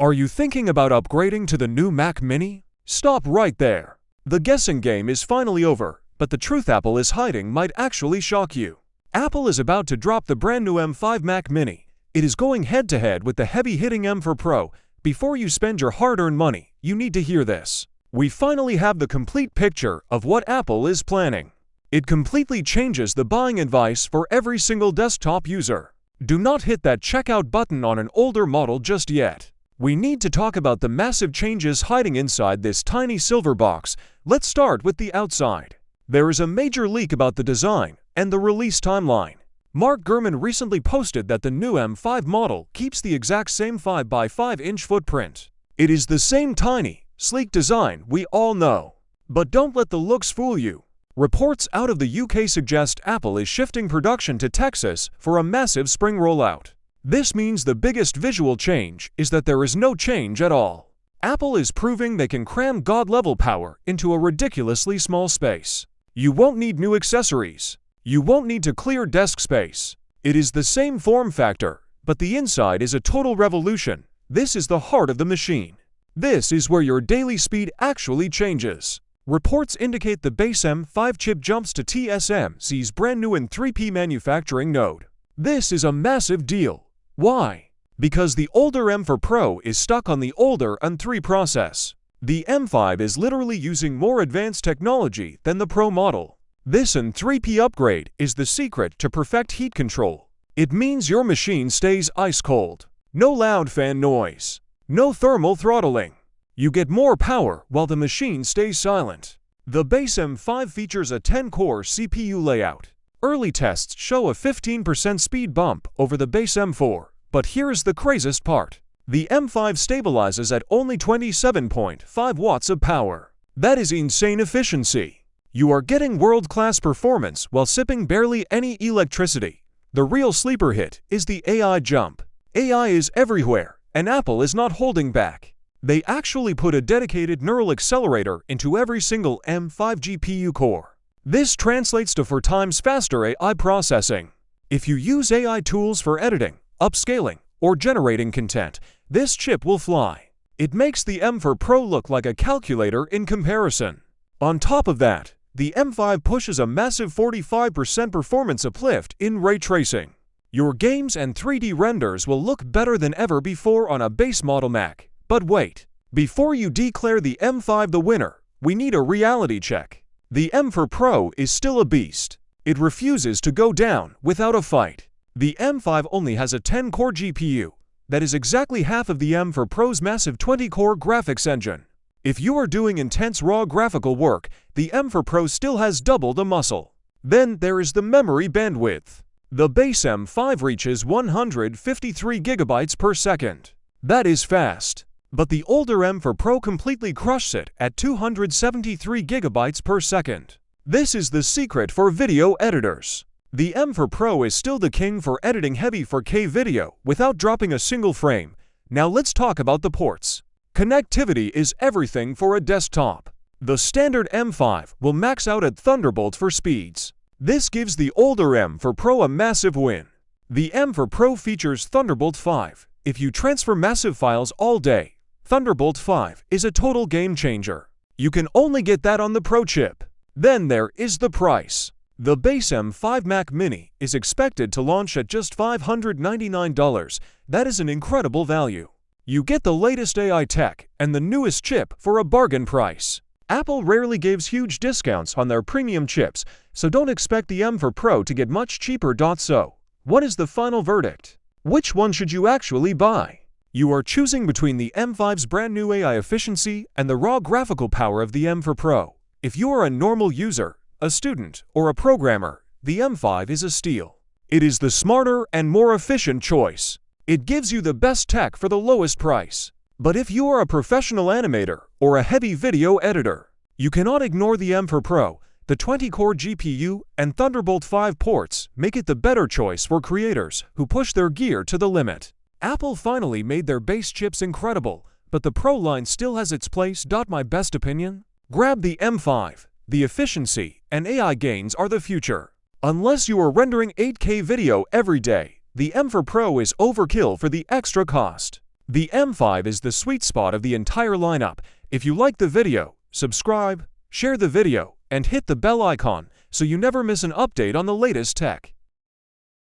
Are you thinking about upgrading to the new Mac Mini? Stop right there. The guessing game is finally over, but the truth Apple is hiding might actually shock you. Apple is about to drop the brand new M5 Mac Mini. It is going head-to-head with the heavy-hitting M4 Pro. Before you spend your hard-earned money, you need to hear this. We finally have the complete picture of what Apple is planning. It completely changes the buying advice for every single desktop user. Do not hit that checkout button on an older model just yet. We need to talk about the massive changes hiding inside this tiny silver box. Let's start with the outside. There is a major leak about the design and the release timeline. Mark Gurman recently posted that the new M5 model keeps the exact same 5x5-inch footprint. It is the same tiny, sleek design we all know. But don't let the looks fool you. Reports out of the UK suggest Apple is shifting production to Texas for a massive spring rollout. This means the biggest visual change is that there is no change at all. Apple is proving they can cram God-level power into a ridiculously small space. You won't need new accessories. You won't need to clear desk space. It is the same form factor, but the inside is a total revolution. This is the heart of the machine. This is where your daily speed actually changes. Reports indicate the base M5 chip jumps to TSMC's brand new N3P manufacturing node. This is a massive deal. Why? Because the older M4 Pro is stuck on the older N3 process. The M5 is literally using more advanced technology than the Pro model. This N3P upgrade is the secret to perfect heat control. It means your machine stays ice cold. No loud fan noise. No thermal throttling. You get more power while the machine stays silent. The base M5 features a 10-core CPU layout. Early tests show a 15% speed bump over the base M4. But here's the craziest part. The M5 stabilizes at only 27.5 watts of power. That is insane efficiency. You are getting world-class performance while sipping barely any electricity. The real sleeper hit is the AI jump. AI is everywhere, and Apple is not holding back. They actually put a dedicated neural accelerator into every single M5 GPU core. This translates to 4 times faster AI processing. If you use AI tools for editing, upscaling, or generating content, this chip will fly. It makes the M4 Pro look like a calculator in comparison. On top of that, the M5 pushes a massive 45% performance uplift in ray tracing. Your games and 3D renders will look better than ever before on a base model Mac. But wait, before you declare the M5 the winner, we need a reality check. The M4 Pro is still a beast. It refuses to go down without a fight. The M5 only has a 10-core GPU. That is exactly half of the M4 Pro's massive 20-core graphics engine. If you are doing intense raw graphical work, the M4 Pro still has double the muscle. Then there is the memory bandwidth. The base M5 reaches 153 GB per second. That is fast. But the older M4 Pro completely crushes it at 273 GB per second. This is the secret for video editors. The M4 Pro is still the king for editing heavy 4K video without dropping a single frame. Now let's talk about the ports. Connectivity is everything for a desktop. The standard M5 will max out at Thunderbolt for speeds. This gives the older M4 Pro a massive win. The M4 Pro features Thunderbolt 5. If you transfer massive files all day, Thunderbolt 5 is a total game changer. You can only get that on the Pro chip. Then there is the price. The base M5 Mac Mini is expected to launch at just $599. That is an incredible value. You get the latest AI tech and the newest chip for a bargain price. Apple rarely gives huge discounts on their premium chips, so don't expect the M4 Pro to get much cheaper. So, what is the final verdict? Which one should you actually buy? You are choosing between the M5's brand new AI efficiency and the raw graphical power of the M4 Pro. If you are a normal user, a student, or a programmer, the M5 is a steal. It is the smarter and more efficient choice. It gives you the best tech for the lowest price. But if you are a professional animator or a heavy video editor, you cannot ignore the M4 Pro. The 20-core GPU and Thunderbolt 5 ports make it the better choice for creators who push their gear to the limit. Apple finally made their base chips incredible, but the Pro line still has its place. My best opinion? Grab the M5. The efficiency and AI gains are the future. Unless you are rendering 8K video every day, the M4 Pro is overkill for the extra cost. The M5 is the sweet spot of the entire lineup. If you like the video, subscribe, share the video, and hit the bell icon so you never miss an update on the latest tech.